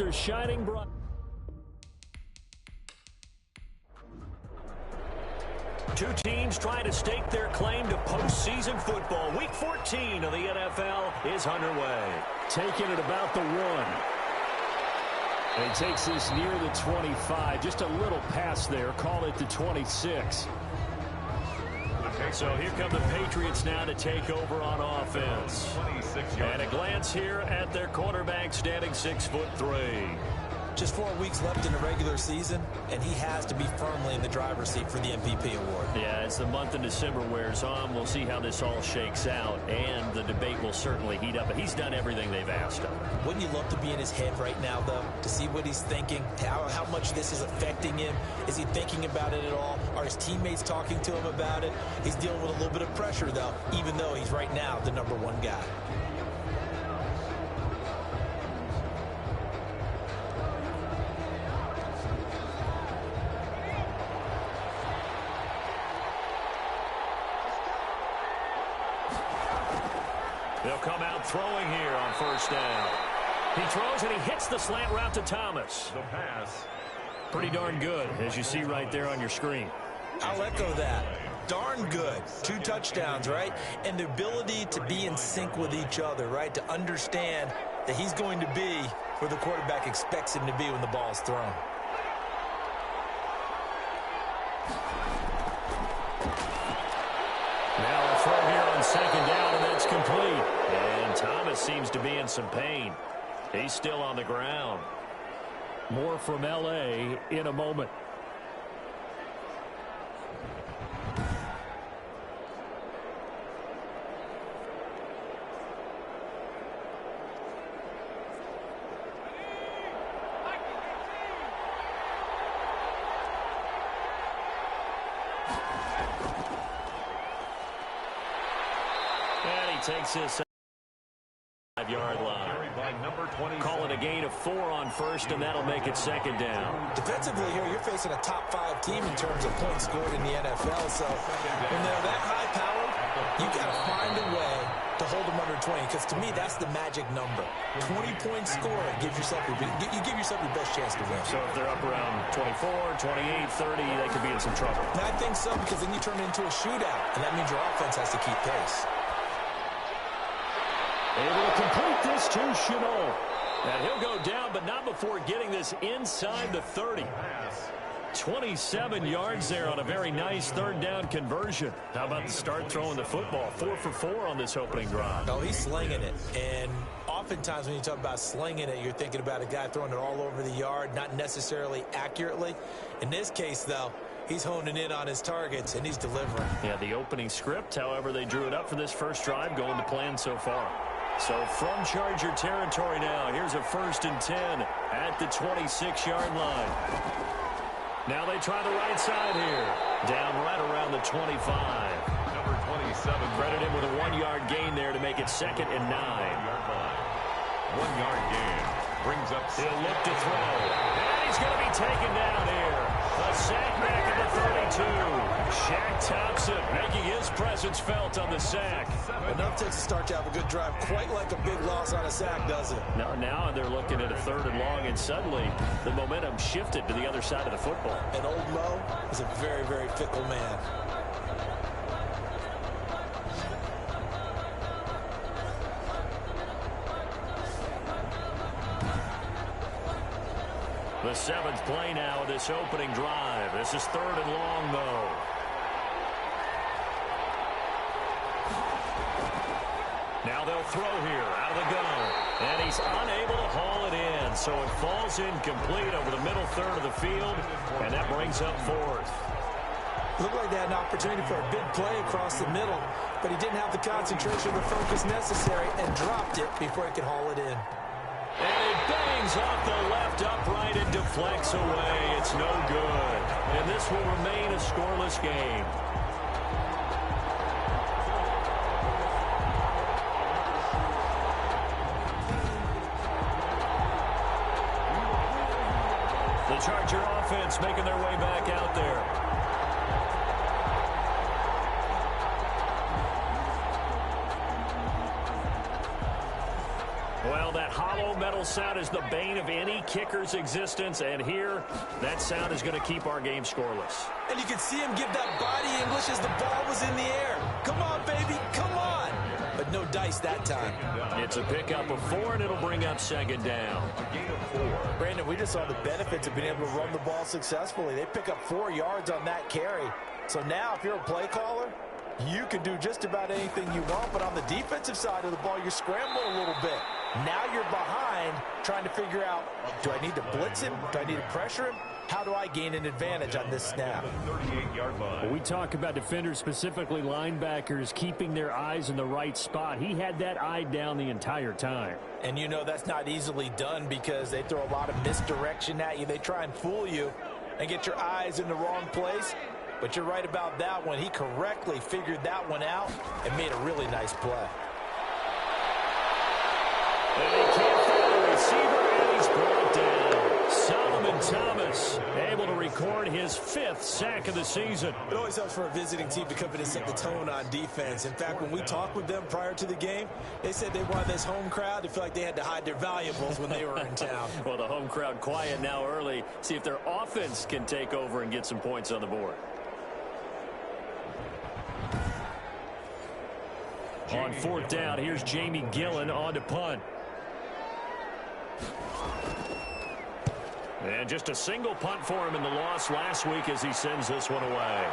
Are shining bright. Two teams trying to stake their claim to postseason football. Week 14 of the NFL is underway. Taking it about the 1. And he takes this near the 25. Just a little pass there. Call it the 26. So here come the Patriots now to take over on offense. And a glance here at their quarterback standing 6'3". Just 4 weeks left in the regular season, and he has to be firmly in the driver's seat for the MVP award. Yeah, as the month in December wears on, we'll see how this all shakes out, and the debate will certainly heat up. But he's done everything they've asked of him. Wouldn't you love to be in his head right now, though, to see what he's thinking, how much this is affecting him? Is he thinking about it at all? Are his teammates talking to him about it? He's dealing with a little bit of pressure, though, even though he's right now the #1 guy. They'll come out throwing here on first down. He throws and he hits the slant route to Thomas. The pass. Pretty darn good, as you see right there on your screen. I'll echo that. Darn good. 2 touchdowns, right? And the ability to be in sync with each other, right? To understand that he's going to be where the quarterback expects him to be when the ball's thrown. Now a throw here on second down, and that's complete. And Thomas seems to be in some pain. He's still on the ground. More from L.A. in a moment. Takes this 5-yard line. Call it a gain of 4 on first, and that'll make it second down. Defensively here, you're facing a top 5 team in terms of points scored in the NFL. So when they're that high powered, you got to find a way to hold them under 20. Because to me, that's the magic number. 20-point score gives yourself you give yourself your best chance to win. So if they're up around 24, 28, 30, they could be in some trouble. And I think so, because then you turn it into a shootout, and that means your offense has to keep pace. Able to complete this to Chenault. And he'll go down, but not before getting this inside the 30. 27 yards there on a very nice third down conversion. How about the start throwing the football? 4 for 4 on this opening drive. Oh, he's slinging it. And oftentimes when you talk about slinging it, you're thinking about a guy throwing it all over the yard, not necessarily accurately. In this case, though, he's honing in on his targets, and he's delivering. Yeah, the opening script, however, they drew it up for this first drive, going to plan so far. So from Charger territory now, here's a 1st and 10 at the 26-yard line. Now they try the right side here. Down right around the 25. Number 27. Credit him with a 1-yard gain there to make it 2nd and 9. 1-yard gain. Brings up. He'll look to throw. And he's going to be taken down here. A sack back at the 32. Shaq Thompson making his presence felt on the sack. Enough takes a start to have a good drive. Quite like a big loss on a sack, does it? Now they're looking at a 3rd and long, and suddenly the momentum shifted to the other side of the football. And old Mo is a very, very fickle man. The 7th play now of this opening drive. This is 3rd and long, though. Now they'll throw here out of the gun. And he's unable to haul it in. So it falls incomplete over the middle third of the field. And that brings up 4th. Looked like they had an opportunity for a big play across the middle. But he didn't have the concentration or the focus necessary and dropped it before he could haul it in. And it bangs off the left upright and deflects away. It's no good. And this will remain a scoreless game. The Charger offense making their way back out there. Well, that hollow metal whistle sound is the bane of any kicker's existence, and here, that sound is going to keep our game scoreless. And you can see him give that body English as the ball was in the air. Come on, baby, come on. But no dice that time. It's a pickup of 4, and it'll bring up second down. Brandon, we just saw the benefits of being able to run the ball successfully. They pick up 4 yards on that carry. So now, if you're a play caller, you can do just about anything you want, but on the defensive side of the ball, you're scrambling a little bit. Now you're behind, trying to figure out, do I need to blitz him? Do I need to pressure him? How do I gain an advantage on this snap? Well, we talk about defenders, specifically linebackers, keeping their eyes in the right spot. He had that eye down the entire time. And you know that's not easily done because they throw a lot of misdirection at you. They try and fool you and get your eyes in the wrong place. But you're right about that one. He correctly figured that one out and made a really nice play. And he can't find the receiver, and he's brought down. Solomon Thomas able to record his 5th sack of the season. It always helps for a visiting team to come in and set the tone on defense. In fact, when we talked with them prior to the game, they said they wanted this home crowd to feel like they had to hide their valuables when they were in town. Well, the home crowd quiet now early. See if their offense can take over and get some points on the board. On 4th down, here's Jamie Gillen on to punt. And just a single punt for him in the loss last week as he sends this one away.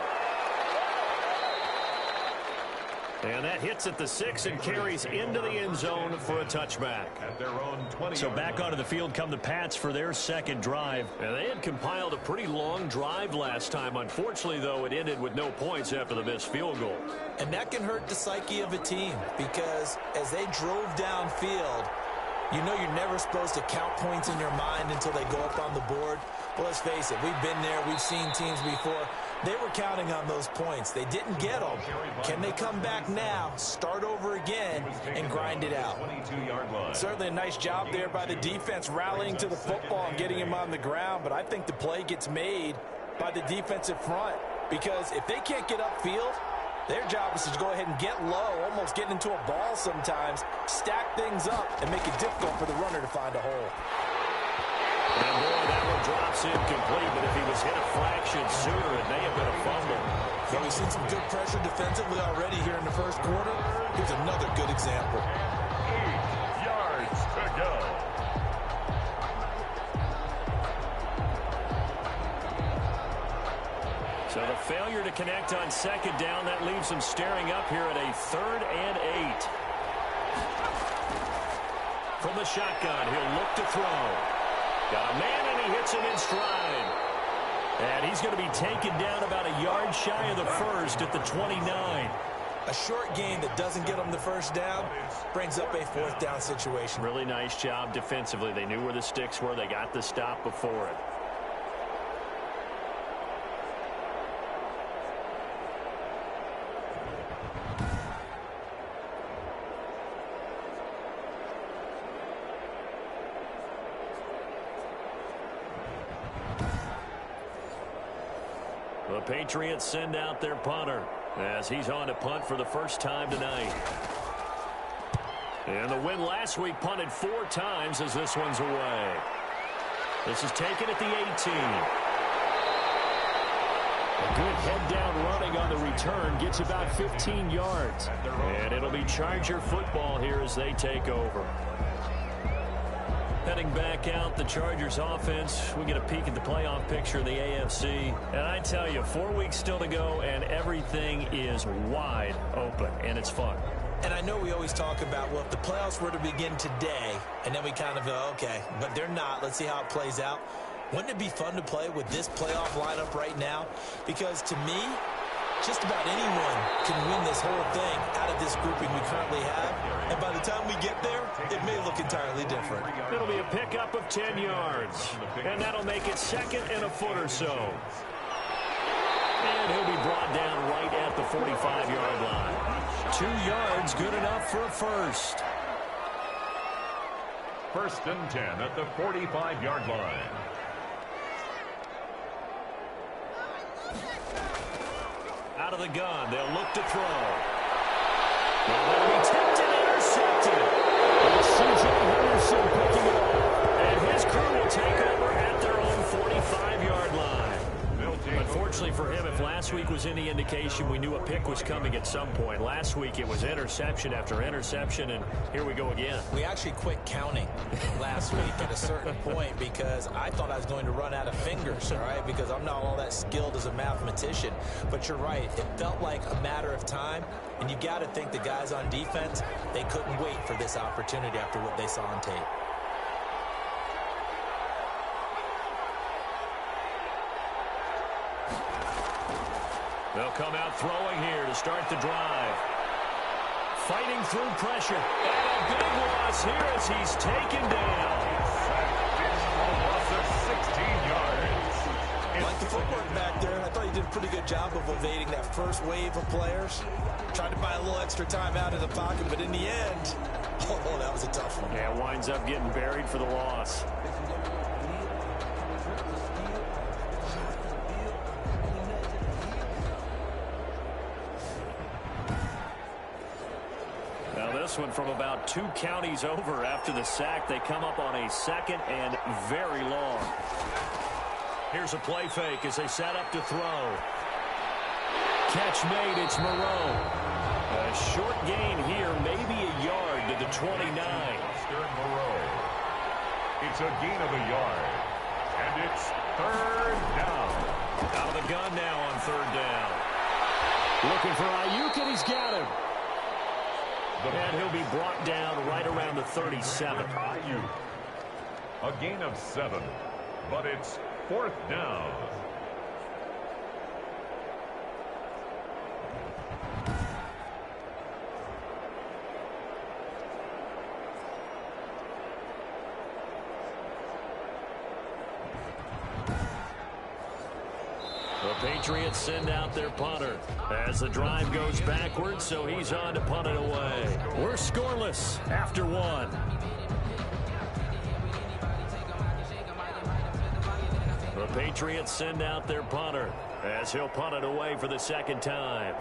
And that hits at the 6 and carries into the end zone for a touchback. At their own 20. So back onto the field come the Pats for their second drive. And they had compiled a pretty long drive last time. Unfortunately, though, it ended with no points after the missed field goal. And that can hurt the psyche of a team because as they drove downfield, you know you're never supposed to count points in your mind until they go up on the board. Well, let's face it, we've been there. We've seen teams before. They were counting on those points. They didn't get them. Can they come back now, start over again, and grind it out? Certainly a nice job there by the defense rallying to the football and getting him on the ground, but I think the play gets made by the defensive front because if they can't get upfield, their job is to go ahead and get low, almost getting into a ball sometimes, stack things up, and make it difficult for the runner to find a hole. And boy, that one drops incomplete, but if he was hit a fraction sooner, it may have been a fumble. So we've seen some good pressure defensively already here in the first quarter. Here's another good example. 8 yards to go. So the failure to connect on second down, that leaves them staring up here at a 3rd and 8. From the shotgun, he'll look to throw. Got a man, and he hits him in stride. And he's going to be taken down about a yard shy of the first at the 29. A short gain that doesn't get them the first down brings up a 4th down situation. Really nice job defensively. They knew where the sticks were. They got the stop before it. The Patriots send out their punter as he's on to punt for the first time tonight. And the win last week punted 4 times as this one's away. This is taken at the 18. A good head down running on the return, gets about 15 yards. And it'll be Charger football here as they take over. Heading back out, the Chargers offense. We get a peek at the playoff picture in the AFC. And I tell you, 4 weeks still to go, and everything is wide open, and it's fun. And I know we always talk about, well, if the playoffs were to begin today, and then we kind of go, okay, but they're not. Let's see how it plays out. Wouldn't it be fun to play with this playoff lineup right now? Because to me, just about anyone can win this whole thing out of this grouping we currently have. And by the time we get there, it may look entirely different. It'll be a pickup of 10 yards. And that'll make it 2nd and a foot or so. And he'll be brought down right at the 45-yard line. 2 yards, good enough for a first. 1st and 10 at the 45-yard line. Out of the gun, they'll look to throw. Well, they'll be tipped and intercepted. C.J. Henderson picking it up. And his crew will take over at their own 45-yard line. Unfortunately for him, if last week was any indication, we knew a pick was coming at some point. Last week it was interception after interception, and here we go again. We actually quit counting last week at a certain point because I thought I was going to run out of fingers, all right, because I'm not all that skilled as a mathematician. But you're right. It felt like a matter of time, and you got to think the guys on defense, they couldn't wait for this opportunity after what they saw on tape. They'll come out throwing here to start the drive. Fighting through pressure. And a big loss here as he's taken down. A loss of 16 yards. Like the footwork back there, I thought he did a pretty good job of evading that first wave of players. Tried to buy a little extra time out of the pocket, but in the end, oh, that was a tough one. Yeah, winds up getting buried for the loss. This one from about 2 counties over after the sack. They come up on a second and very long. Here's a play fake as they set up to throw. Catch made. It's Moreau. A short gain here, maybe a yard to the 29. Moreau. It's a gain of a yard. And it's third down. Out of the gun now on third down. Looking for Ayuk, and he's got him. And he'll be brought down right around the 37. A gain of 7, but it's fourth down. The Patriots send out their punter as the drive goes backwards, so he's on to punt it away. We're scoreless after 1. The Patriots send out their punter as he'll punt it away for the second time.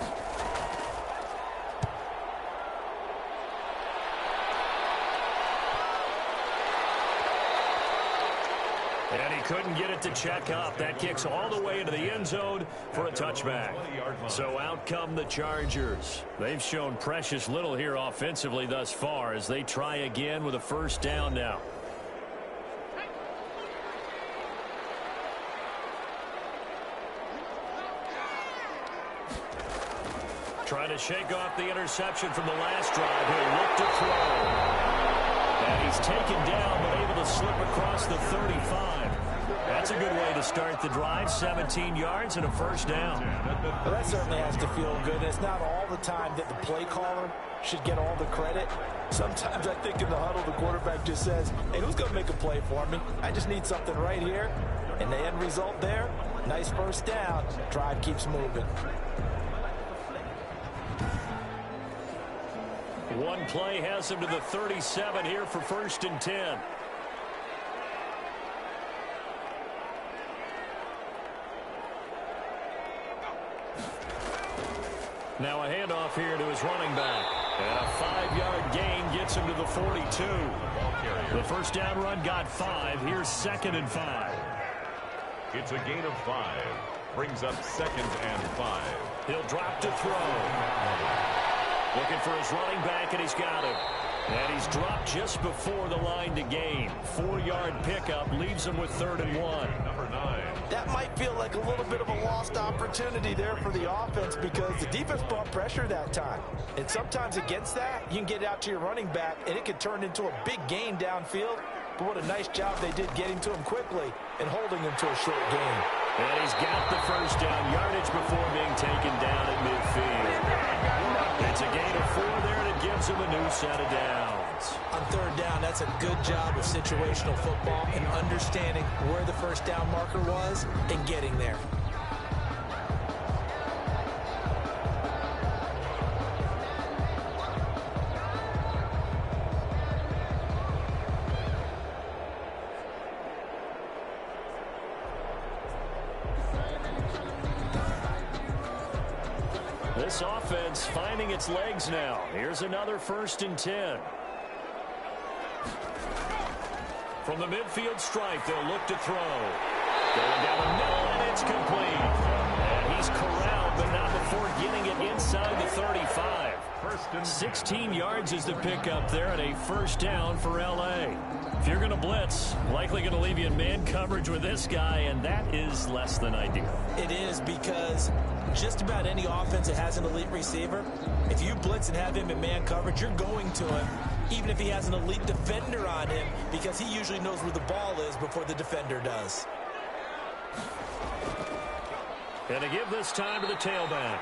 And he couldn't get it to check up. That kicks all the way into the end zone for a touchback. So out come the Chargers. They've shown precious little here offensively thus far as they try again with a first down now. Trying to shake off the interception from the last drive. He'll look to throw. And he's taken down, but able to slip across the 35. That's a good way to start the drive. 17 yards and a first down. Well, that certainly has to feel good. And it's not all the time that the play caller should get all the credit. Sometimes I think in the huddle, the quarterback just says, hey, who's going to make a play for me? I just need something right here. And the end result there, nice first down. Drive keeps moving. One play has him to the 37 here for first and 10. Now a handoff here to his running back. And a 5-yard gain gets him to the 42. The first down run got 5. Here's second and 5. It's a gain of 5. Brings up second and 5. He'll drop to throw. Looking for his running back, and he's got him. And he's dropped just before the line to gain. 4-yard pickup leaves him with third and 1. Number 9. That might feel like a little bit of a lost opportunity there for the offense because the defense brought pressure that time. And sometimes against that, you can get out to your running back, and it can turn into a big gain downfield. But what a nice job they did getting to him quickly and holding him to a short gain. And he's got the first down yardage before being taken down at midfield. It's a gain of 4 there, and it gives him a new set of downs. On third down, that's a good job of situational football and understanding where the first down marker was and getting there. This offense finding its legs now. Here's another first and 10. From the midfield stripe, they'll look to throw. Going down the middle, and it's complete. And he's corralled, but not before getting it inside the 35. 16 yards is the pickup there, and a first down for L.A. If you're going to blitz, likely going to leave you in man coverage with this guy, and that is less than ideal. It is, because just about any offense that has an elite receiver, if you blitz and have him in man coverage, you're going to him, even if he has an elite defender on him, because he usually knows where the ball is before the defender does. And to give this time to the tailback.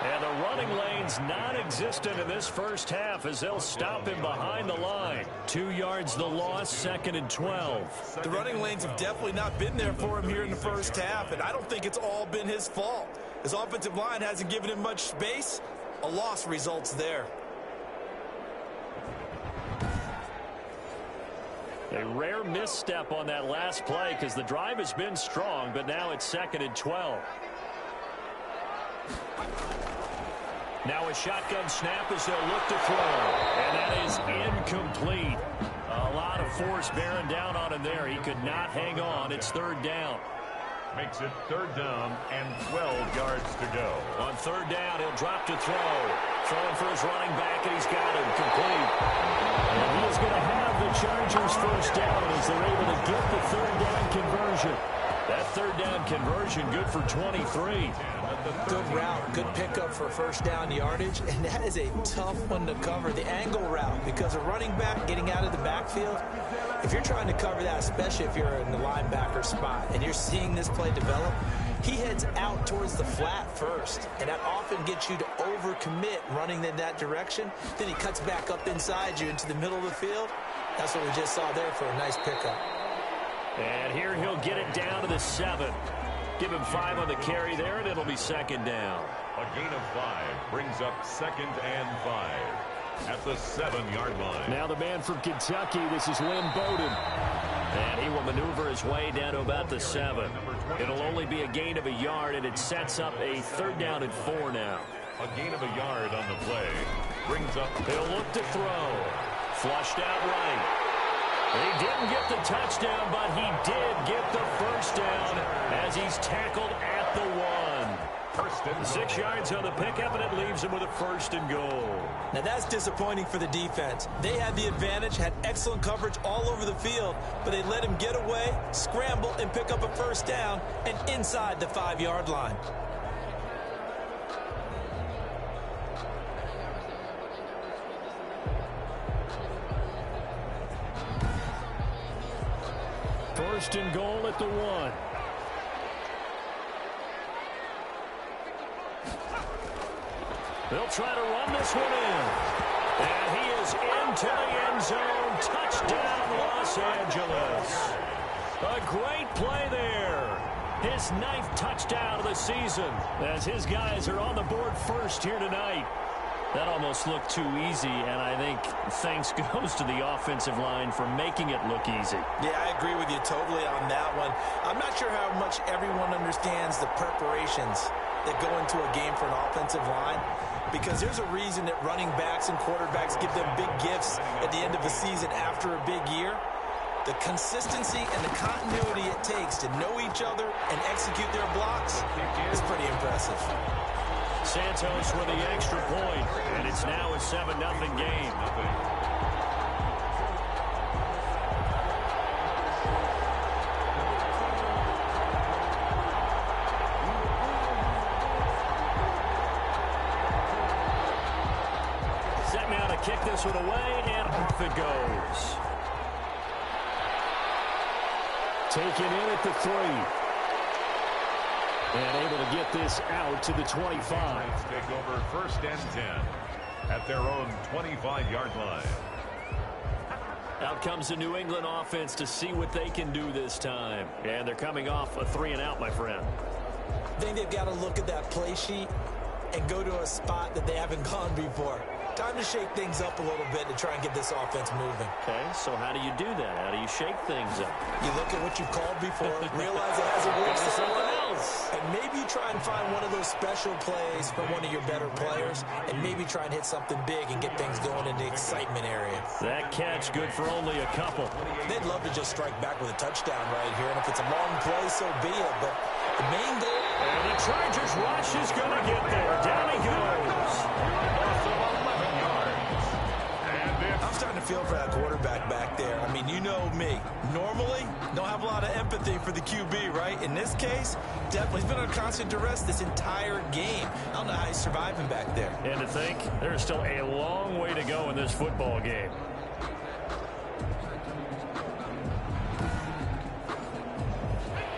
And the running lane's non-existent in this first half as they'll stop him behind the line. 2 yards the loss, 2nd and 12. The running lanes have definitely not been there for him here in the first half, and I don't think it's all been his fault. His offensive line hasn't given him much space. A loss results there. A rare misstep on that last play because the drive has been strong, but now it's 2nd and 12. Now a shotgun snap as they'll look to throw. And that is incomplete. A lot of force bearing down on him there. He could not hang on. It's 3rd down. Makes it 3rd down and 12 yards to go. On 3rd down, he'll drop to throw. Throwing for his running back, and he's got him complete. And he is going to have the Chargers first down as they're able to get the 3rd down conversion. That 3rd down conversion good for 23. Good route, good pickup for first down yardage, and that is a tough one to cover, the angle route, because a running back getting out of the backfield, if you're trying to cover that, especially if you're in the linebacker spot and you're seeing this play develop, he heads out towards the flat first, and that often gets you to overcommit running in that direction. Then he cuts back up inside you into the middle of the field. That's what we just saw there for a nice pickup. And here he'll get it down to the 7. Give him 5 on the carry there, and it'll be 2nd down. A gain of 5 brings up 2nd and 5 at the 7-yard line. Now the man from Kentucky, this is Lynn Bowden. And he will maneuver his way down to about the 7. It'll only be a gain of a yard, and it sets up a 3rd down and 4 now. A gain of a yard on the play brings up. He'll look to throw. Flushed out right. He didn't get the touchdown, but he did get the first down as he's tackled at the 1. 6 yards on the pickup, and it leaves him with a 1st and goal. Now that's disappointing for the defense. They had the advantage, had excellent coverage all over the field, but they let him get away, scramble, and pick up a 1st down, and inside the 5-yard line. First and goal at the 1. They'll try to run this one in. And he is into the end zone. Touchdown, Los Angeles. A great play there. His 9th touchdown of the season as his guys are on the board first here tonight. That almost looked too easy, and I think thanks goes to the offensive line for making it look easy. Yeah, I agree with you totally on that one. I'm not sure how much everyone understands the preparations that go into a game for an offensive line, because there's a reason that running backs and quarterbacks give them big gifts at the end of the season after a big year. The consistency and the continuity it takes to know each other and execute their blocks is pretty impressive. Santos with the extra point, and it's now a 7-0 game. Set me out to kick this one away, and off it goes. Taken in at the 3. And able to get this out to the 25. Take over 1st and 10 at their own 25-yard line. Out comes the New England offense to see what they can do this time. And they're coming off a 3-and-out, my friend. I think they've got to look at that play sheet and go to a spot that they haven't gone before. Time to shake things up a little bit to try and get this offense moving. Okay, so how do you do that? How do you shake things up? You look at what you called before, realize it hasn't worked somewhere else, and maybe you try and find one of those special plays from one of your better players, and maybe try and hit something big and get things going in the excitement area. That catch good for only a couple. They'd love to just strike back with a touchdown right here, and if it's a long play, so be it, but the main goal... And the Chargers rush is going to get there. Down he goes. I'm starting to feel for that quarterback back there. I mean, you know me. Normally, don't have a lot of empathy for the QB, right? In this case, definitely. He's been under constant duress this entire game. I don't know how he's surviving back there. And to think, there's still a long way to go in this football game.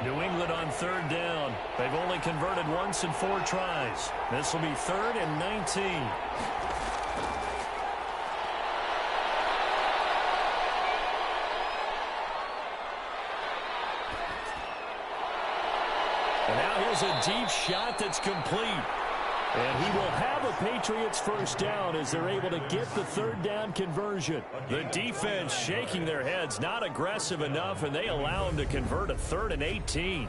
New England on third down. They've only converted once in 4 tries. This will be 3rd and 19. And now here's a deep shot that's complete. And he will have a Patriots first down as they're able to get the 3rd down conversion. The defense shaking their heads, not aggressive enough, and they allow him to convert a 3rd and 18.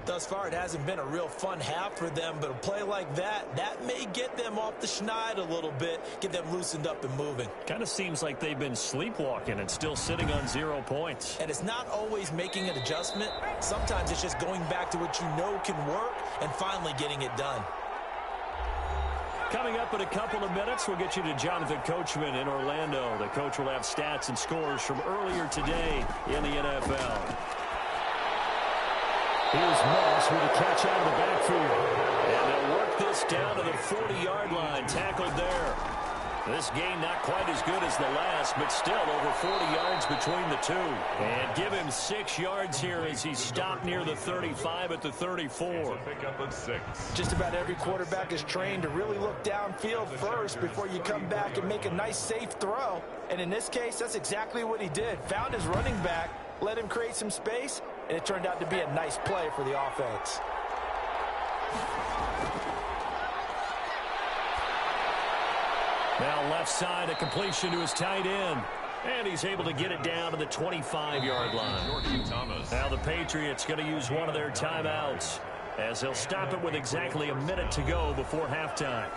Thus far, it hasn't been a real fun half for them, but a play like that may get them off the schneid a little bit, get them loosened up and moving. Kind of seems like they've been sleepwalking and still sitting on 0 points. And it's not always making an adjustment. Sometimes it's just going back to what you know can work and finally getting it done. Coming up in a couple of minutes, we'll get you to Jonathan Coachman in Orlando. The coach will have stats and scores from earlier today in the NFL. Here's Moss with a catch out of the backfield. And they'll work this down to the 40-yard line, tackled there. This game not quite as good as the last, but still over 40 yards between the two. And give him 6 yards here as he's stopped near the 35 at the 34. Pickup of 6. Just about every quarterback is trained to really look downfield first before you come back and make a nice, safe throw. And in this case, that's exactly what he did. Found his running back, let him create some space, and it turned out to be a nice play for the offense. Now left side, a completion to his tight end. And he's able to get it down to the 25-yard line. Now the Patriots going to use one of their timeouts as they'll stop it with exactly a minute to go before halftime.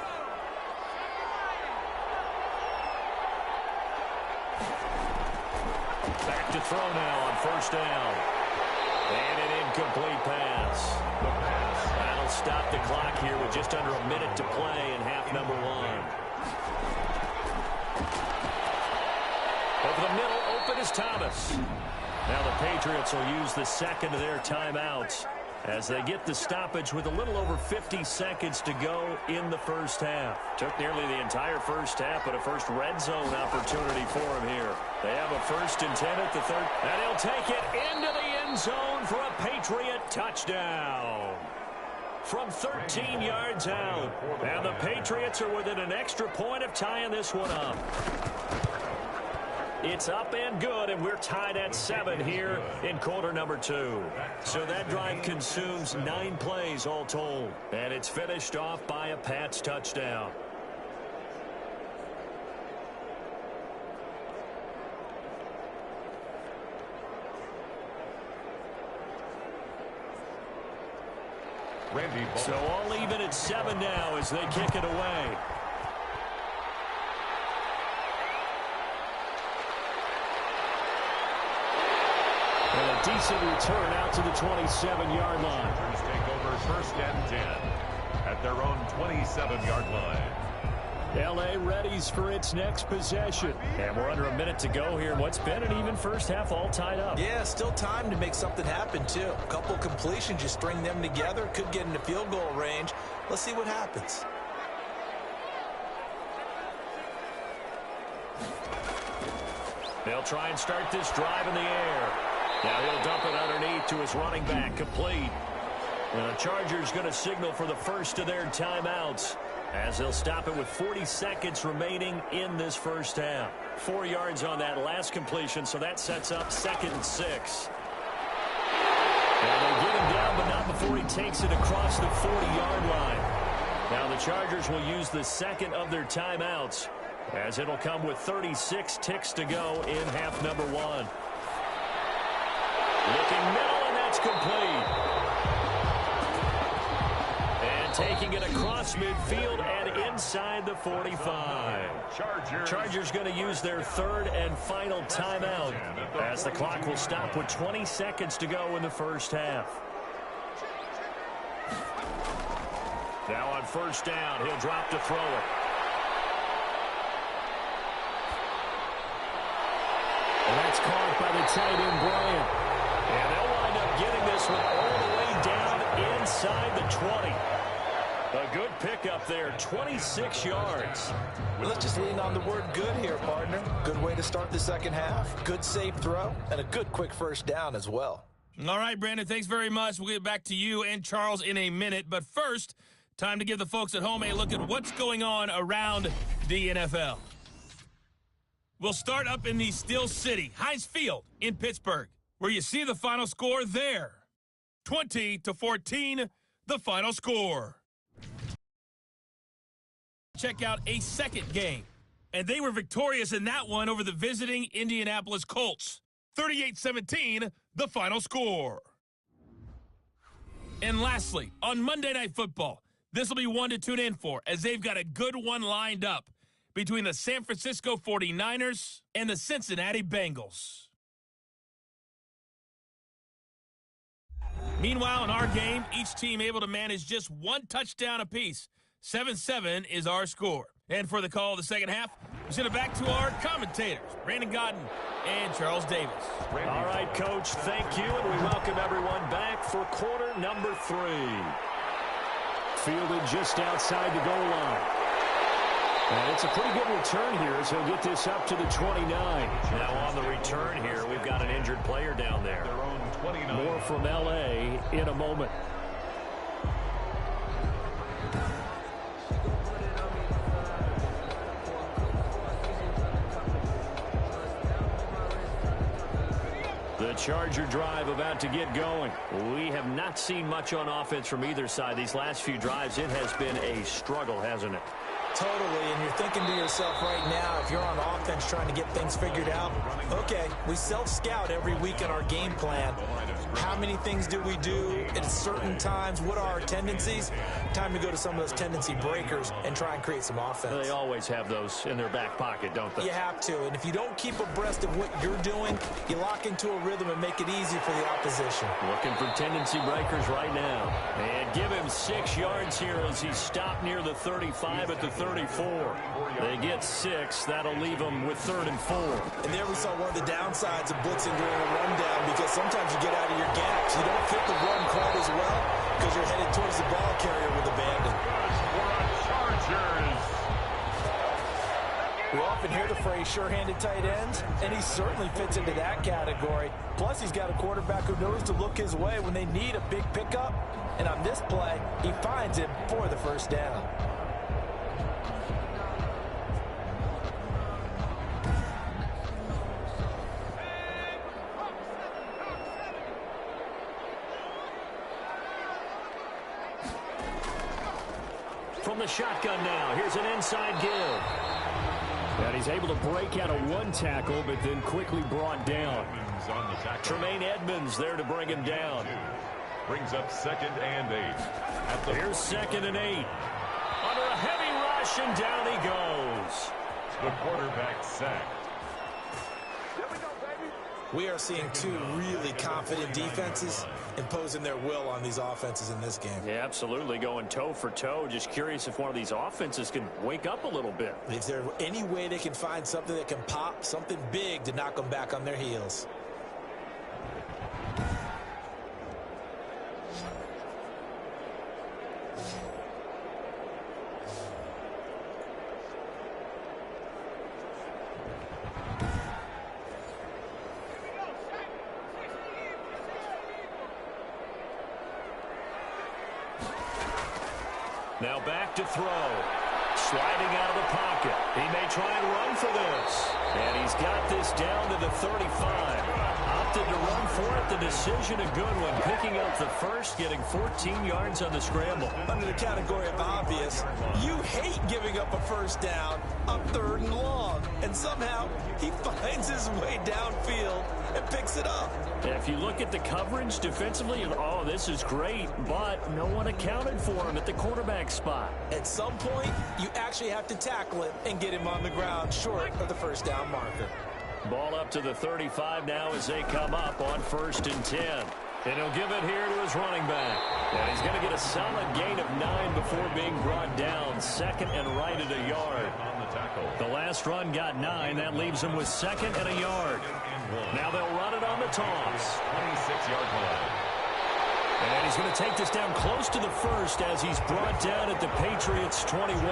Back to throw now on first down. And an incomplete pass. That'll stop the clock here with just under a minute to play in half number 1. Over the middle, open is Thomas. Now the Patriots will use the second of their timeouts as they get the stoppage with a little over 50 seconds to go in the first half. Took nearly the entire first half, but a first red zone opportunity for him here. They have a 1st and 10 at the 3rd, and he'll take it into the end zone for a Patriot touchdown. From 13 yards out, and the Patriots are within an extra point of tying this one up. It's up and good, and we're tied at 7 here in quarter number 2. So that drive consumes 9 plays all told, and it's finished off by a Pats touchdown. So all even at 7 now as they kick it away. And a decent return out to the 27-yard line. Take over 1st and 10 at their own 27-yard line. L.A. readies for its next possession. And we're under a minute to go here. What's been an even first half, all tied up. Yeah, still time to make something happen, too. A couple completions, you string them together, could get into field goal range. Let's see what happens. They'll try and start this drive in the air. Now he'll dump it underneath to his running back, complete. And the Chargers going to signal for the first of their timeouts as they'll stop it with 40 seconds remaining in this first half. 4 yards on that last completion, so that sets up 2nd and 6. And they get him down, but not before he takes it across the 40-yard line. Now the Chargers will use the second of their timeouts as it'll come with 36 ticks to go in half number one. Looking middle, and that's complete. And taking it across midfield and inside the 45. Chargers going to use their third and final timeout as the clock will stop with 20 seconds to go in the first half. Now on first down, he'll drop to throw it. And that's caught by the tight end, Bryant. And they'll wind up getting this one all the way down inside the 20. A good pickup there, 26 yards. Well, let's just lean on the word good here, partner. Good way to start the second half. Good safe throw, and a good quick first down as well. All right, Brandon, thanks very much. We'll get back to you and Charles in a minute. But first, time to give the folks at home a look at what's going on around the NFL. We'll start up in the Steel City, Heinz Field in Pittsburgh, where you see the final score there. 20-14, the final score. Check out a second game, and they were victorious in that one over the visiting Indianapolis Colts. 38-17, the final score. And lastly, on Monday Night Football, this will be one to tune in for, as they've got a good one lined up between the San Francisco 49ers and the Cincinnati Bengals. Meanwhile, in our game, each team able to manage just one touchdown apiece. 7-7 is our score. And for the call of the second half, we send it back to our commentators, Brandon Godden and Charles Davis. All right, Coach, thank you, and we welcome everyone back for quarter number 3. Fielded just outside the goal line. And it's a pretty good return here as he'll get this up to the 29. Now on the return here, we've got an injured player down there. More from L.A. in a moment. The Charger drive about to get going. We have not seen much on offense from either side. These last few drives, it has been a struggle, hasn't it? Totally, and you're thinking to yourself right now, if you're on offense trying to get things figured out, okay, we self-scout every week in our game plan. How many things do we do at certain times? What are our tendencies? Time to go to some of those tendency breakers and try and create some offense. They always have those in their back pocket, don't they? You have to, and if you don't keep abreast of what you're doing, you lock into a rhythm and make it easy for the opposition. Looking for tendency breakers right now. And give him 6 yards here as he's stopped near the 35 at the 34. They get 6. That'll leave them with 3rd and 4. And there we saw one of the downsides of blitzing during a rundown, because sometimes you get out of your gaps. You don't fit the run quite as well because you're headed towards the ball carrier with abandon. We often hear the phrase sure-handed tight ends, and he certainly fits into that category. Plus, he's got a quarterback who knows to look his way when they need a big pickup. And on this play, he finds him for the first down. From the shotgun now, here's an inside give. And he's able to break out of one tackle, but then quickly brought down. Tremaine Edmonds there to bring him down. Brings up 2nd and 8. Here's 2nd and 8. Under a heavy rush, and down he goes. The quarterback sacked. We are seeing two really confident defenses imposing their will on these offenses in this game. Yeah, absolutely, going toe for toe. Just curious if one of these offenses can wake up a little bit. Is there any way they can find something that can pop, something big to knock them back on their heels? Now back to throw. Sliding out of the pocket. He may try and run for this. And he's got this down to the 35. opted to run for it. The decision a good one. Picking up the first, getting 14 yards on the scramble. Under the category of obvious, you hate giving up a first down on 3rd and long. And somehow he finds his way downfield and picks it up. Yeah, if you look at the coverage defensively, oh, this is great, but no one accounted for him at the quarterback spot. At some point, you actually have to tackle him and get him on the ground short of the first down marker. Ball up to the 35 now as they come up on 1st and 10. And he'll give it here to his running back. And he's going to get a solid gain of 9 before being brought down. 2nd and right at a yard. The last run got 9. That leaves him with 2nd and a yard. Now they'll run it on the toss. 26-yard line. And he's going to take this down close to the first as he's brought down at the Patriots' 21.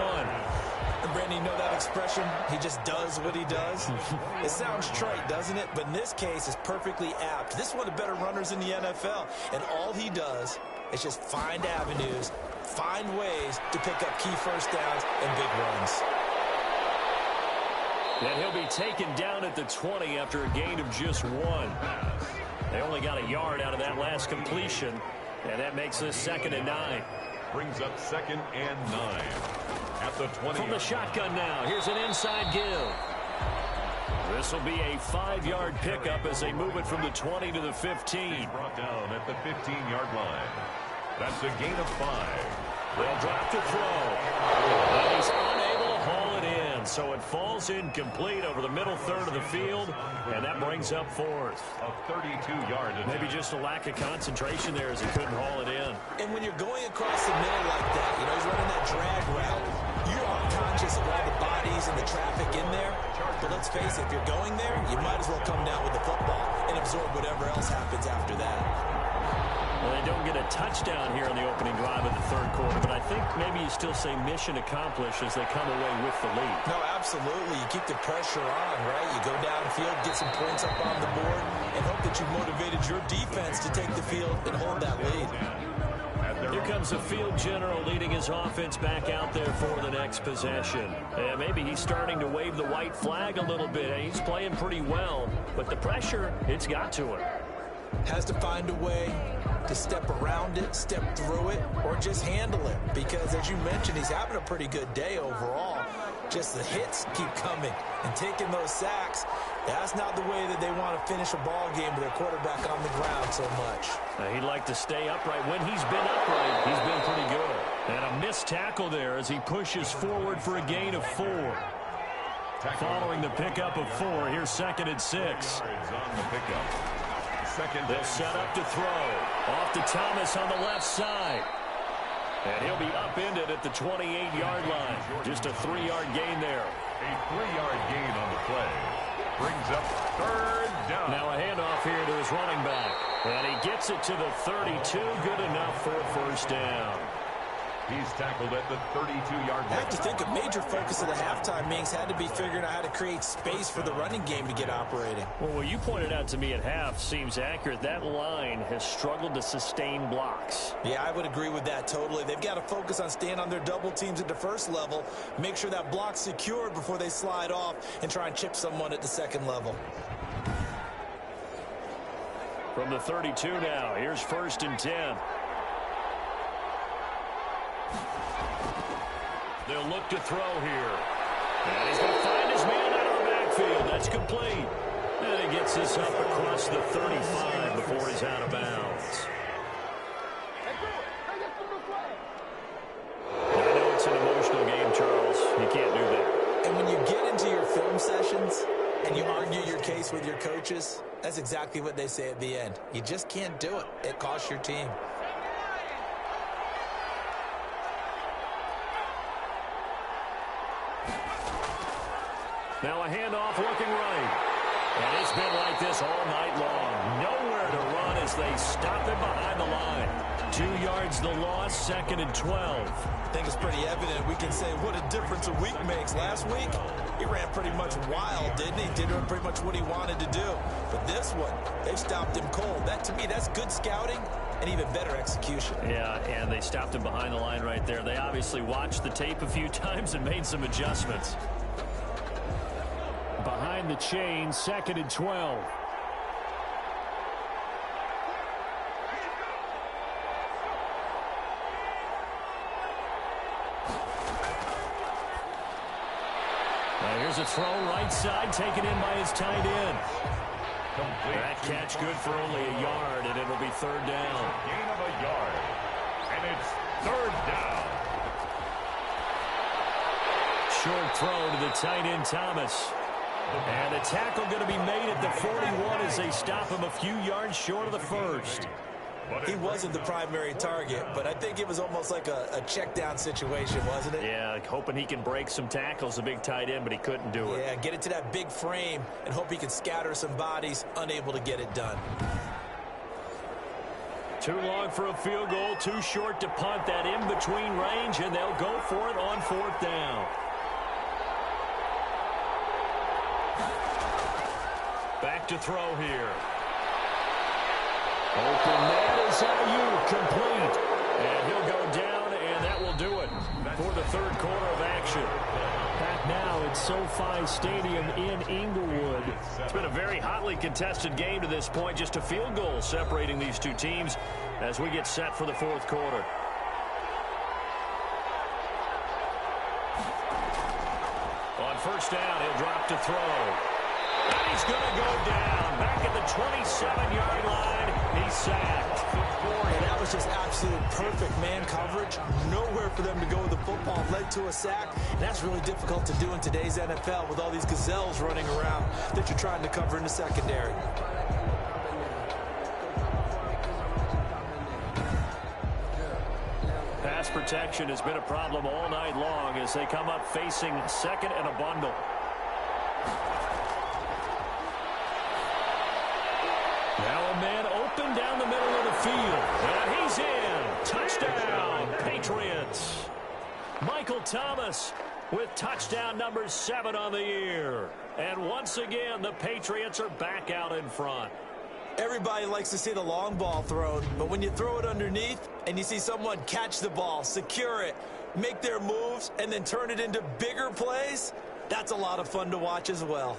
And Brandon, you know that expression? He just does what he does. It sounds trite, doesn't it? But in this case, it's perfectly apt. This is one of the better runners in the NFL. And all he does is just find avenues, find ways to pick up key first downs and big runs. And he'll be taken down at the 20 after a gain of just 1. They only got a yard out of that last completion. And that makes this 2nd and 9. Brings up 2nd and 9. At the 20. From the shotgun now, here's an inside give. This will be a 5-yard pickup as they move it from the 20 to the 15. He's brought down at the 15-yard line. That's a gain of 5. They'll drop to throw. And he's unable to haul it in. So it falls incomplete over the middle third of the field. And that brings up 4th. A 32-yard attempt. Maybe just a lack of concentration there as he couldn't haul it in. And when you're going across the middle like that, you know, he's running that drag route, you are conscious of all the bodies and the traffic in there. But let's face it, if you're going there, you might as well come down with the football and absorb whatever else happens after that. Well, they don't get a touchdown here in the opening drive of the 3rd quarter, but I think maybe you still say mission accomplished as they come away with the lead. No, absolutely. You keep the pressure on, right? You go downfield, get some points up on the board, and hope that you've motivated your defense to take the field and hold that lead. Here comes the field general leading his offense back out there for the next possession. And maybe he's starting to wave the white flag a little bit. He's playing pretty well, but the pressure, it's got to him. Has to find a way to step around it, step through it, or just handle it. Because, as you mentioned, he's having a pretty good day overall. Just the hits keep coming and taking those sacks. That's not the way that they want to finish a ball game with their quarterback on the ground so much. He'd like to stay upright. When he's been upright, he's been pretty good. And a missed tackle there as he pushes forward for a gain of 4. Following the pickup of 4, here's 2nd and 6. On the pickup. They'll set up to throw. Off to Thomas on the left side. And he'll be upended at the 28-yard line. Just a 3-yard gain there. A 3-yard gain on the play. Brings up 3rd down. Now a handoff here to his running back. And he gets it to the 32. Good enough for a first down. He's tackled at the 32-yard line. I have to think a major focus of the halftime meetings had to be figuring out how to create space for the running game to get operating. Well, what you pointed out to me at half seems accurate. That line has struggled to sustain blocks. Yeah, I would agree with that totally. They've got to focus on staying on their double teams at the first level, make sure that block's secured before they slide off and try and chip someone at the second level. From the 32 now, here's 1st and 10. They'll look to throw here. And he's going to find his man out of the backfield. That's complete. And he gets this up across the 35 before he's out of bounds. I know it's an emotional game, Charles. You can't do that. And when you get into your film sessions and you argue your case with your coaches, that's exactly what they say at the end. You just can't do it. It costs your team. Now a handoff looking right. And it's been like this all night long. Nowhere to run as they stop him behind the line. 2 yards the loss, 2nd and 12. I think it's pretty evident. We can say what a difference a week makes. Last week, he ran pretty much wild, didn't he? Did pretty much what he wanted to do. But this one, they've stopped him cold. That, to me, that's good scouting and even better execution. Yeah, and they stopped him behind the line right there. They obviously watched the tape a few times and made some adjustments. Behind the chain, 2nd and 12. Here's a throw right side, taken in by his tight end. That catch good for only a yard, and it'll be third down. Gain of a yard. And it's third down. Short throw to the tight end, Thomas. And the tackle going to be made at the 41 as they stop him a few yards short of the first. He wasn't the primary target, but I think it was almost like a check down situation, wasn't it? Yeah, like hoping he can break some tackles, a big tight end, but he couldn't do it. Yeah, get it to that big frame and hope he can scatter some bodies, unable to get it done. Too long for a field goal, too short to punt. That in-between range, and they'll go for it on fourth down. Back to throw here. Open man is Ayuk, complete. And he'll go down, and that will do it for the third quarter of action. Back now at SoFi Stadium in Inglewood. It's been a very hotly contested game to this point. Just a field goal separating these two teams as we get set for the fourth quarter. On first down, he'll drop to throw. And he's going to go down back at the 27-yard line. He's sacked. And that was just absolute perfect man coverage. Nowhere for them to go with the football. Led to a sack. And that's really difficult to do in today's NFL with all these gazelles running around that you're trying to cover in the secondary. Pass protection has been a problem all night long as they come up facing second and a bundle. Now a man open down the middle of the field. And he's in. Touchdown, Patriots. Michael Thomas with touchdown number 7 on the year. And once again, the Patriots are back out in front. Everybody likes to see the long ball thrown, but when you throw it underneath and you see someone catch the ball, secure it, make their moves, and then turn it into bigger plays, that's a lot of fun to watch as well.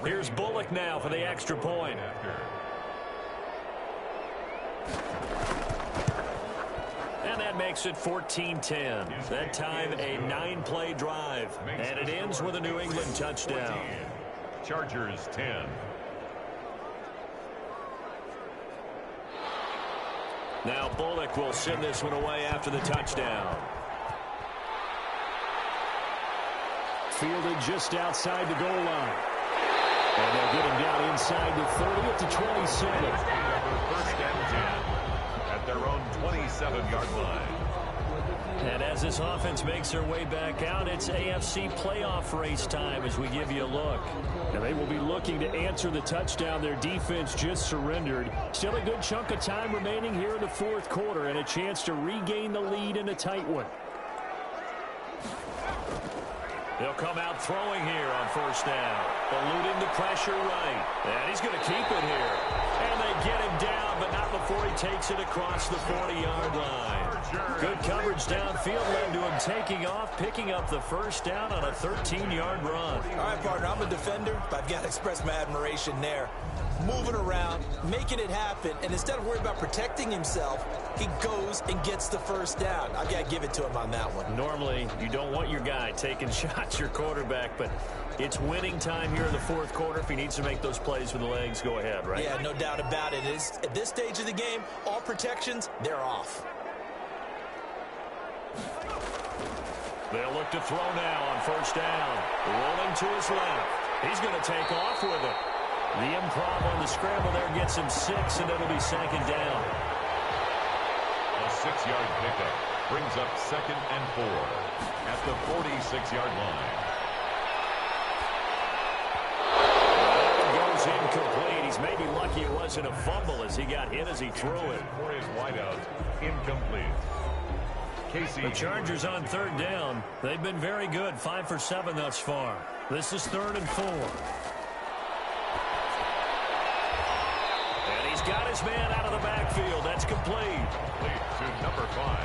Here's Bullock now for the extra point. And that makes it 14-10. That time a 9-play drive. And it ends with a New England touchdown. Chargers 10. Now Bullock will send this one away after the touchdown. Fielded just outside the goal line. And they'll get him down inside the 30 at the 27. First and 10 at their own 27-yard line. And as this offense makes their way back out, it's AFC playoff race time as we give you a look. And they will be looking to answer the touchdown their defense just surrendered. Still a good chunk of time remaining here in the fourth quarter and a chance to regain the lead in a tight one. They'll come out throwing here on first down. Eluding the pressure right. And he's going to keep it here. And they get him down, but not before he takes it across the 40-yard line. Good coverage downfield led to him taking off, picking up the first down on a 13-yard run. All right, partner, I'm a defender, but I've got to express my admiration there. Moving around, making it happen, and instead of worrying about protecting himself, he goes and gets the first down. I've got to give it to him on that one. Normally, you don't want your guy taking shots, your quarterback, but it's winning time here in the fourth quarter. If he needs to make those plays with the legs, go ahead, right? Yeah, no doubt about it. At this stage of the game, all protections, they're off. They'll look to throw now on first down. Rolling to his left. He's going to take off with it. The improv on the scramble there gets him 6, and it'll be second down. A 6-yard pickup brings up second and 4 at the 46-yard line. Goes incomplete. He's maybe lucky it wasn't a fumble as he got hit as he threw it. For his wideout, incomplete. Casey. The Chargers on third down. They've been very good, 5 for 7 thus far. This is 3rd and 4. And he's got his man out of the backfield. That's complete. To number 5.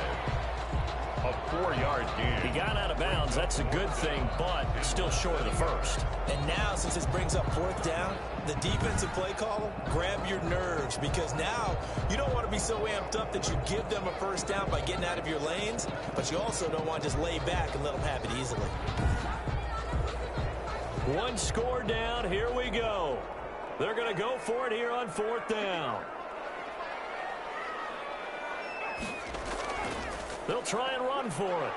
A 4-yard gain. He got out of bounds. That's a good thing, but still short of the first. And now, since this brings up 4th down, the defensive play caller, grab your nerves, because now you don't want to be so amped up that you give them a first down by getting out of your lanes, but you also don't want to just lay back and let them have it easily. One score down. Here we go. They're going to go for it here on 4th down. They'll try and run for it.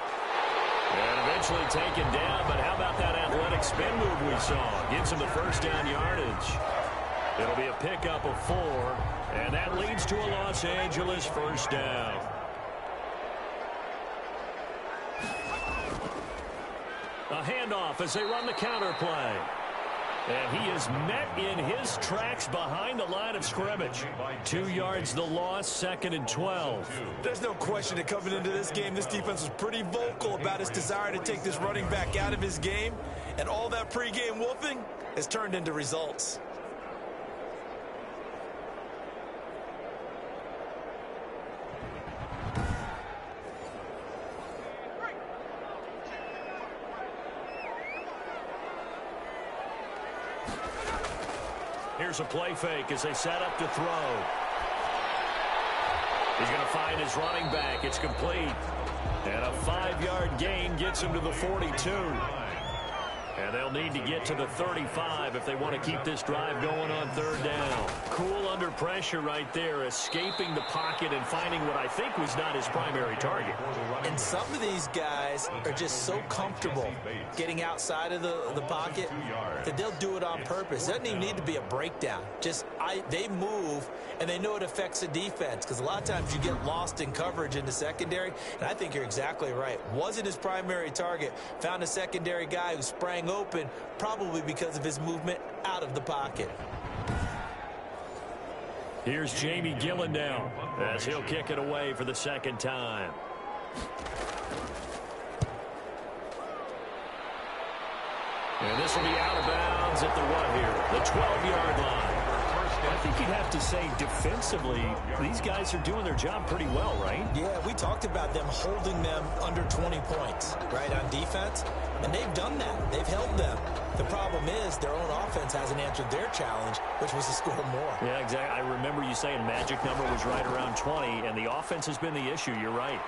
And eventually taken down, but how about that athletic spin move we saw? Gives him the first down yardage. It'll be a pickup of 4, and that leads to a Los Angeles first down. A handoff as they run the counter play. And he is met in his tracks behind the line of scrimmage. 2 yards the loss, 2nd and 12. There's no question that coming into this game, this defense was pretty vocal about its desire to take this running back out of his game. And all that pregame whooping has turned into results. Here's a play fake as they set up to throw. He's going to find his running back. It's complete. And a 5-yard gain gets him to the 42. And they'll need to get to the 35 if they want to keep this drive going on 3rd down. Cool under pressure right there, escaping the pocket and finding what I think was not his primary target. And some of these guys are just so comfortable getting outside of the pocket that they'll do it on purpose. It doesn't even need to be a breakdown. They move, and they know it affects the defense, because a lot of times you get lost in coverage in the secondary, and I think you're exactly right. Wasn't his primary target. Found a secondary guy who sprang open, probably because of his movement out of the pocket. Here's Jamie Gillen now as he'll kick it away for the 2nd time. And this will be out of bounds at the what here? The 12-yard line. I think you'd have to say defensively, these guys are doing their job pretty well, right? Yeah, we talked about them holding them under 20 points, right, on defense. And they've done that. They've held them. The problem is their own offense hasn't answered their challenge, which was to score more. Yeah, exactly. I remember you saying magic number was right around 20, and the offense has been the issue. You're right.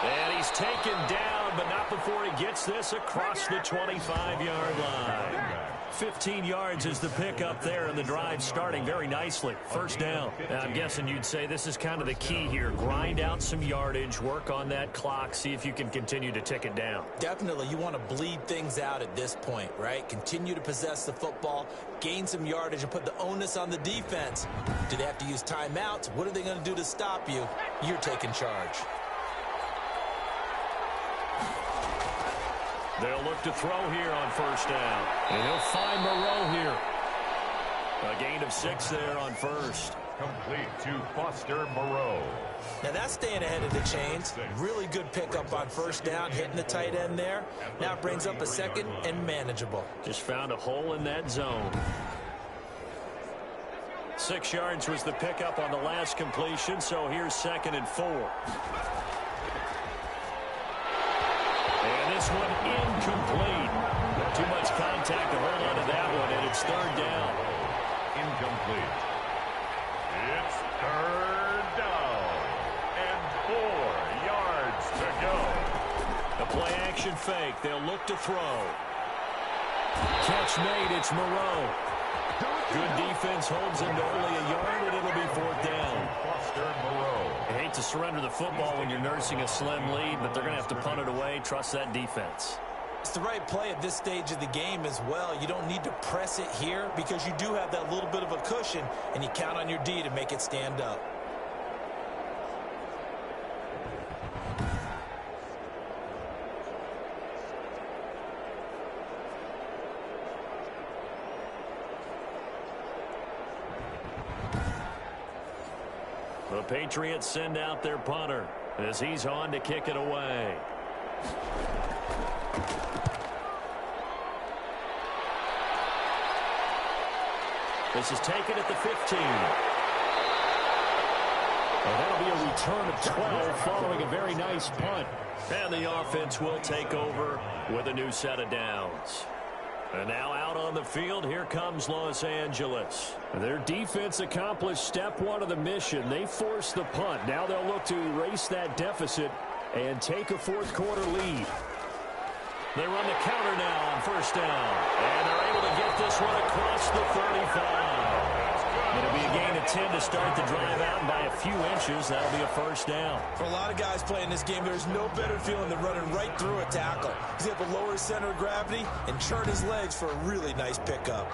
And he's taken down, but not before he gets this across the 25-yard line. 15 yards is the pickup there, and the drive starting very nicely. First down. And I'm guessing you'd say this is kind of the key here. Grind out some yardage, work on that clock, see if you can continue to tick it down. Definitely. You want to bleed things out at this point, right? Continue to possess the football, gain some yardage, and put the onus on the defense. Do they have to use timeouts? What are they going to do to stop you? You're taking charge. They'll look to throw here on first down. And he'll find Moreau here. A gain of 6 there on first. Complete to Foster Moreau. Now that's staying ahead of the chains. Really good pickup on first down, hitting the tight end there. Now it brings up a 2nd and manageable. Just found a hole in that zone. 6 yards was the pickup on the last completion, so here's 2nd and 4. And this one incomplete. Too much contact to hold on to that one, and it's 3rd down. Incomplete. It's 3rd down. And 4 yards to go. The play action fake. They'll look to throw. Catch made. It's Moreau. Good defense holds him to only a yard, and it'll be 4th down. Foster Moreau. I hate to surrender the football when you're nursing a slim lead, but they're going to have to punt it away. Trust that defense. It's the right play at this stage of the game as well. You don't need to press it here because you do have that little bit of a cushion, and you count on your D to make it stand up. The Patriots send out their punter as he's on to kick it away. This is taken at the 15. That'll be a return of 12 following a very nice punt. And the offense will take over with a new set of downs. And now out on the field, here comes Los Angeles. Their defense accomplished step one of the mission. They forced the punt. Now they'll look to erase that deficit and take a fourth quarter lead. They run the counter now on first down. And they're able to get this one across the 35. It'll be a gain of 10 to start the drive out, and by a few inches, that'll be a first down. For a lot of guys playing this game, there's no better feeling than running right through a tackle. He's able to lower his center of gravity and turn his legs for a really nice pickup.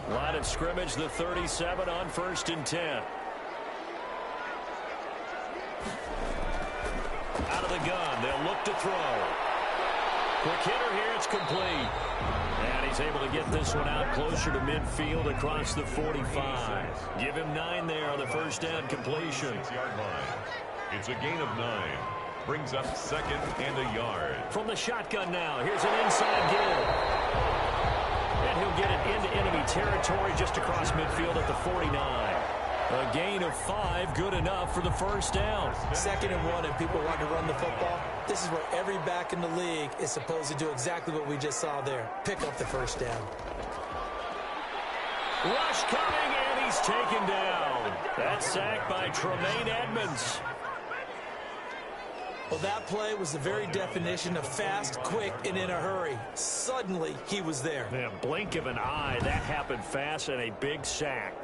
Line of scrimmage, the 37 on first and 10. Out of the gun, they'll look to throw. Quick hitter here, it's complete. And he's able to get this one out closer to midfield across the 45. Give him 9 there on the first down completion. 6-yard line. It's a gain of 9. Brings up second and a yard. From the shotgun now, here's an inside give. And he'll get it into enemy territory just across midfield at the 49. A gain of 5, good enough for the first down. 2nd and 1, and people want to run the football. This is where every back in the league is supposed to do exactly what we just saw there. Pick up the first down. Rush coming, and he's taken down. That's sacked by Tremaine Edmonds. Well, that play was the very definition of fast, quick, and in a hurry. Suddenly, he was there. Man, blink of an eye, that happened fast, and a big sack.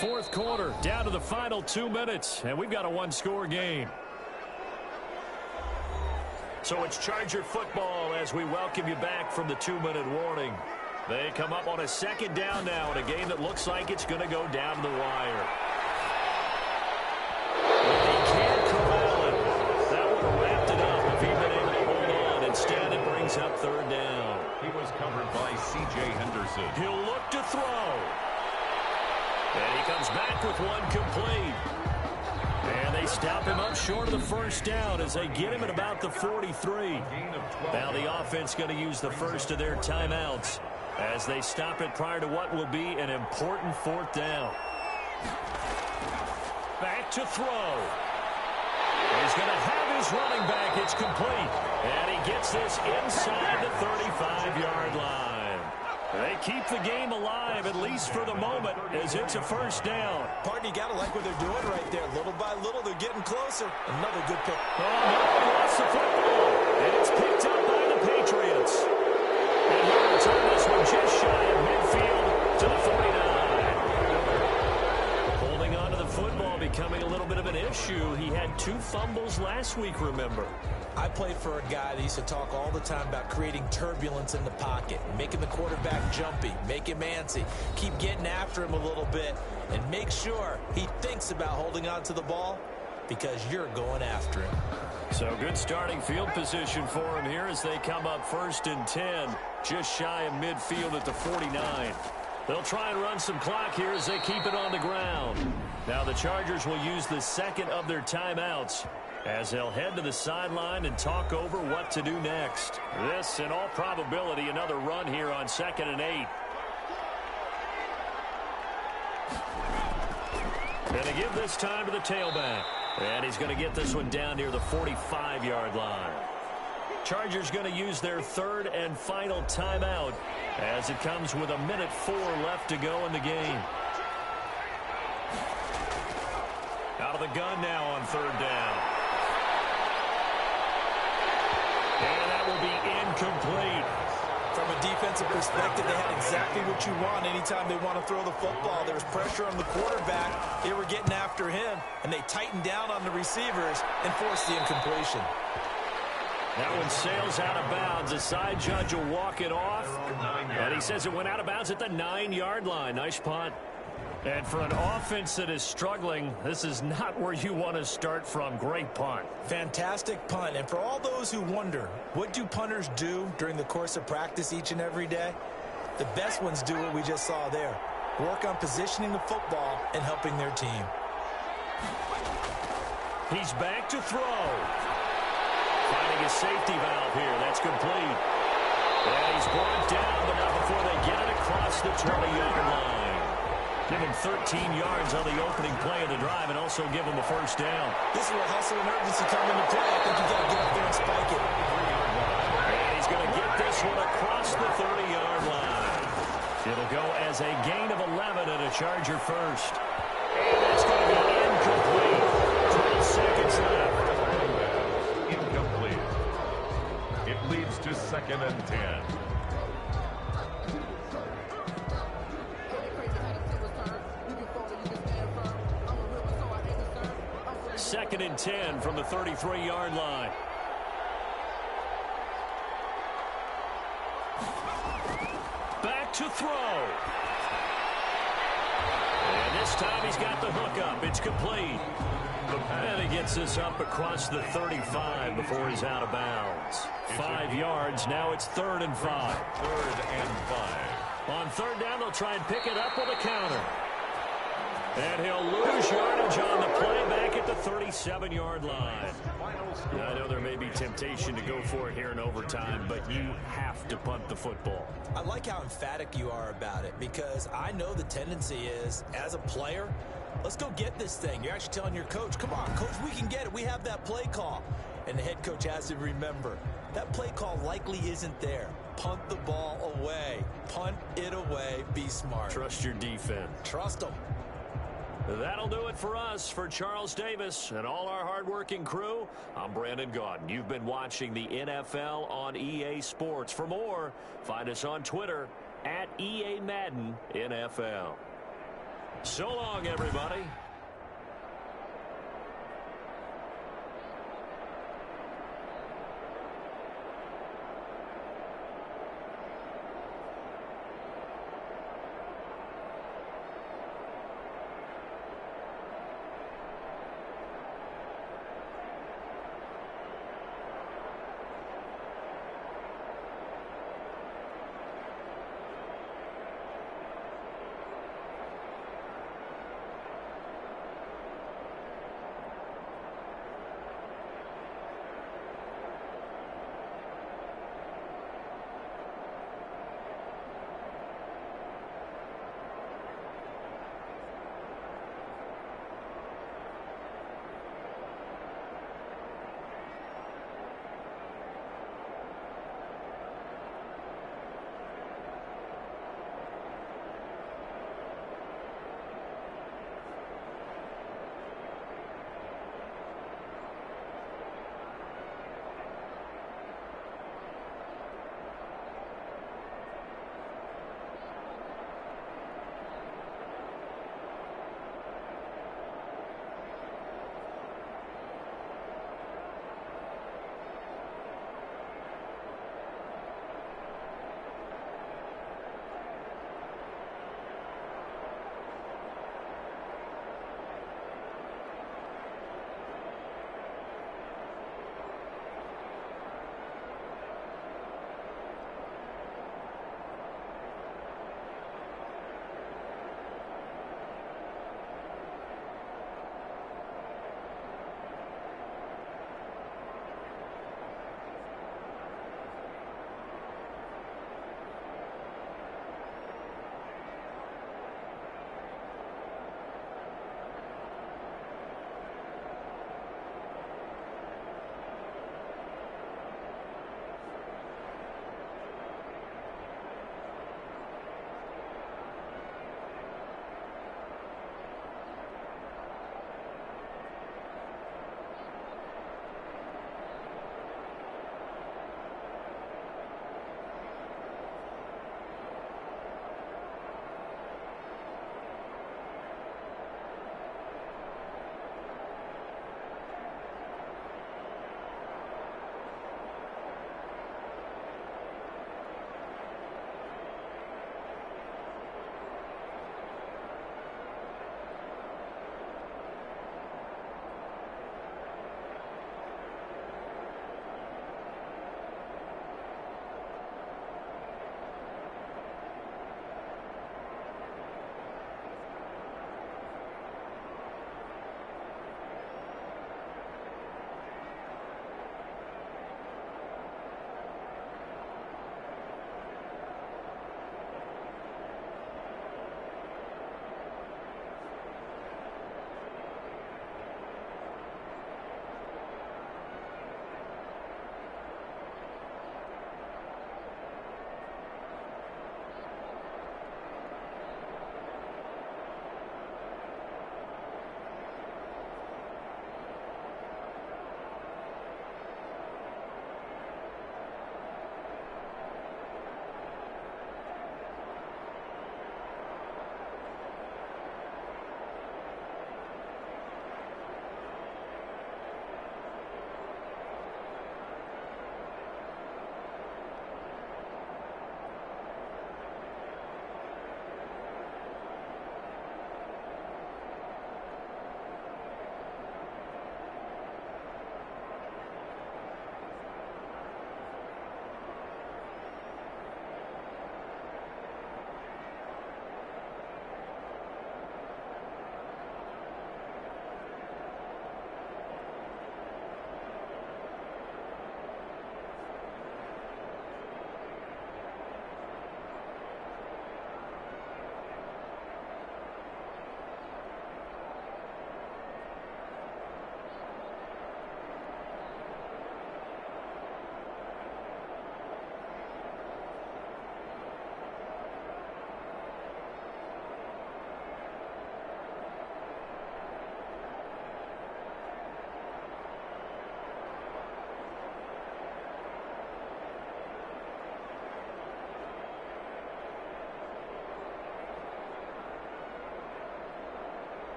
Fourth quarter, down to the final 2 minutes, and we've got a one-score game. So it's Charger football as we welcome you back from the 2-minute warning. They come up on a second down now in a game that looks like it's going to go down to the wire. But they can't corral it. That would have wrapped it up if he'd been able to hold on. Instead, it brings up third down. He was covered by C.J. Henderson. He'll look to throw. And he comes back with one complete. And they stop him up short of the first down as they get him at about the 43. Now the offense going to use the first of their timeouts as they stop it prior to what will be an important fourth down. Back to throw. He's going to have his running back. It's complete. And he gets this inside the 35-yard line. They keep the game alive, at least for the moment, as it's a first down. Partner, you got to like what they're doing right there. Little by little, they're getting closer. Another good pick. Oh, no, he lost the football. And it's picked up by the Patriots. And he'll return this one just shy of midfield to the 49. Holding on to the football becoming a little bit of an issue. He had 2 fumbles last week, remember. I played for a guy that used to talk all the time about creating turbulence in the pocket, making the quarterback jumpy, make him antsy, keep getting after him a little bit, and make sure he thinks about holding on to the ball because you're going after him. So good starting field position for him here as they come up first and 10, just shy of midfield at the 49. They'll try and run some clock here as they keep it on the ground. Now the Chargers will use the second of their timeouts as they'll head to the sideline and talk over what to do next. This, in all probability, another run here on 2nd and 8. And to give this time to the tailback. And he's going to get this one down near the 45-yard line. Chargers going to use their third and final timeout as it comes with 1:04 left to go in the game. Out of the gun now on third down. And that will be incomplete. From a defensive perspective, they had exactly what you want anytime they want to throw the football. There was pressure on the quarterback. They were getting after him, and they tightened down on the receivers and forced the incompletion. That one sails out of bounds. The side judge will walk it off. And he says it went out of bounds at the 9-yard line. Nice punt. And for an offense that is struggling, this is not where you want to start from. Great punt. Fantastic punt. And for all those who wonder, what do punters do during the course of practice each and every day? The best ones do what we just saw there. Work on positioning the football and helping their team. He's back to throw. Finding a safety valve here. That's complete. And he's brought down, but not before they get it across the 20-yard line. Give him 13 yards on the opening play of the drive and also give him a first down. This is where hustle and urgency come into play. I think you got to get up there and spike it. And he's going to get this one across the 30-yard line. It'll go as a gain of 11 and a Charger first. And that's going to be incomplete. 12 seconds left. Incomplete. It leads to 2nd and 10. Second and 10 from the 33-yard line. Back to throw. And this time he's got the hook up. It's complete. And he gets this up across the 35 before he's out of bounds. 5 yards. Now it's 3rd and 5. 3rd and 5. On 3rd down, they'll try and pick it up with a counter. And he'll lose yardage on the play back at the 37-yard line. Now, I know there may be temptation to go for it here in overtime, but you have to punt the football. I like how emphatic you are about it because I know the tendency is, as a player, let's go get this thing. You're actually telling your coach, come on, coach, we can get it. We have that play call. And the head coach has to remember, that play call likely isn't there. Punt the ball away. Punt it away. Be smart. Trust your defense. Trust them. That'll do it for us. For Charles Davis and all our hardworking crew, I'm Brandon Gaudin. You've been watching the NFL on EA Sports. For more, find us on Twitter @EA Madden NFL. So long, everybody.